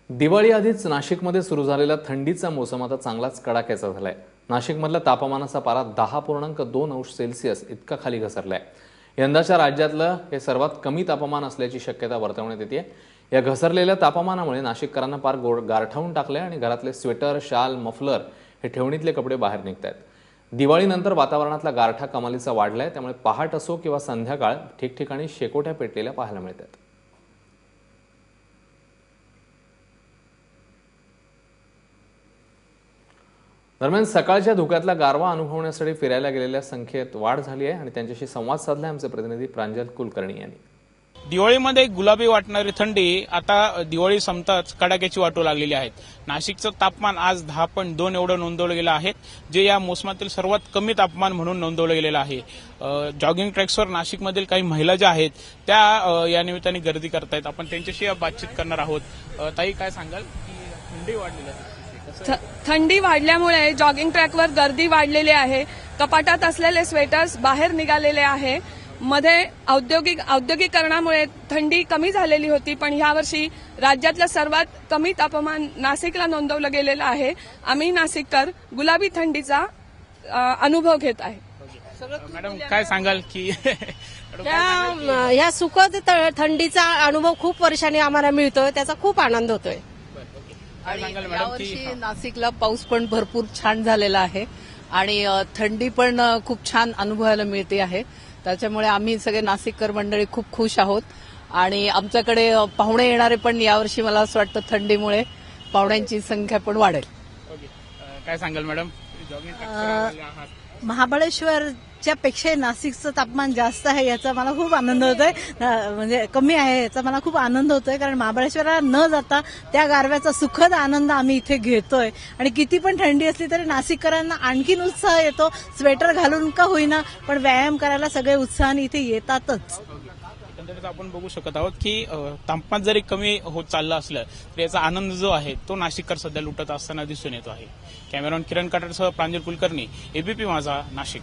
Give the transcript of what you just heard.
दिवाळी आधीच नाशिकमध्ये सुरू झालेला थंडीचा मोसम आता चांगलाच कडाक्याचा झालाय। नाशिकमधला तापमानाचा पारा 10.2 अंश सेल्सिअस इतका खाली घसरलाय। यंदाच्या राज्यातलं हे सर्वात कमी तापमान असल्याची शक्यता वर्तवण्यात येते। या घसरलेल्या तापमानामुळे नाशिककरांना पार गारठावून टाकले आणि घरातले स्वेटर, शाल, मफलर हे ठेवणीतले कपडे बाहेर निघतायत। दिवाळीनंतर वातावरणातला गारठा कमालीचा वाढलाय, त्यामुळे पहाट असो किंवा संध्याकाळ ठिकठिकाणी शेकोट्या पेटलेल्या पाहायला मिळतात। दरम्यान सकाळच्या धुक्यातला गारवा अनुभवण्यासाठी फिरायला गेलेल्या संख्येत वाढ झाली आहे आणि त्यांच्याशी संवाद साधलाय आमचे प्रतिनिधी प्रांजल कुलकर्णी यांनी। दिवाळीमध्ये गुलाबी वाटणारी थंडी आता दिवाळी संपताच कडाक्याची वाटू लागलेली आहे। नाशिकचं तापमान आज 10.2 एवढं नोंदवलं गेलं आहे, जे या मोसमातील सर्वात कमी तापमान म्हणून नोंदवलं गेलेलं आहे। जॉगिंग ट्रॅक्सवर नाशिकमधील काही महिला ज्या आहेत त्या या निमित्ताने गर्दी करतायत। आपण त्यांच्याशी बातचीत करणार आहोत। ताई, काय सांगाल की थंडी वाढलेली आहे? थंडी वाढल्यामुळे जॉगिंग ट्रॅकवर गर्दी वाढलेली आहे। कपाटात असलेले स्वेटर्स बाहेर निघालेले आहे। मध्ये औद्योगिकरणामुळे थंडी कमी झालेली होती, पण यावर्षी राज्यातलं सर्वात कमी तापमान नाशिकला नोंदवलं गेलेलं आहे। आम्ही नाशिककर गुलाबी थंडीचा अनुभव घेत आहे। मॅडम, काय सांगाल की ह्या सुखद थंडीचा अनुभव खूप वर्षांनी आम्हाला मिळतोय, त्याचा खूप आनंद होतोय। यावर्षी नाशिकला पाऊस पण भरपूर छान झालेला आहे आणि थंडी पण खूप छान अनुभवायला मिळते आहे। त्याच्यामुळे आम्ही सगळे नाशिककर मंडळी खूप खुश आहोत आणि आमच्याकडे पाहुणे येणारे पण यावर्षी मला असं वाटतं थंडीमुळे पाहुण्यांची संख्या पण वाढेल। काय सांगाल मॅडम? महाबळेश्वरच्या पेक्षा नाशिकचं तापमान जास्त आहे याचा मला खूप आनंद होतोय, म्हणजे कमी आहे याचा मला खूप आनंद होतोय, कारण महाबळेश्वरला न जाता त्या गारव्याचा सुखद आनंद आम्ही इथे घेतोय। आणि किती पण थंडी असली तरी नाशिककरांना आणखीन उत्साह येतो, स्वेटर घालून का होईना पण व्यायाम करायला सगळे उत्साहाने इथे येतातच। आपण बघू शकत आहोत की तापमान जरी कमी होत चाललं असलं तरी याचा आनंद जो आहे तो नाशिककर सध्या लुटत असताना दिसून येतो आहे। कॅमेरामॅन किरण काटारसह प्रांजल कुलकर्णी, एबीपी माझा, नाशिक।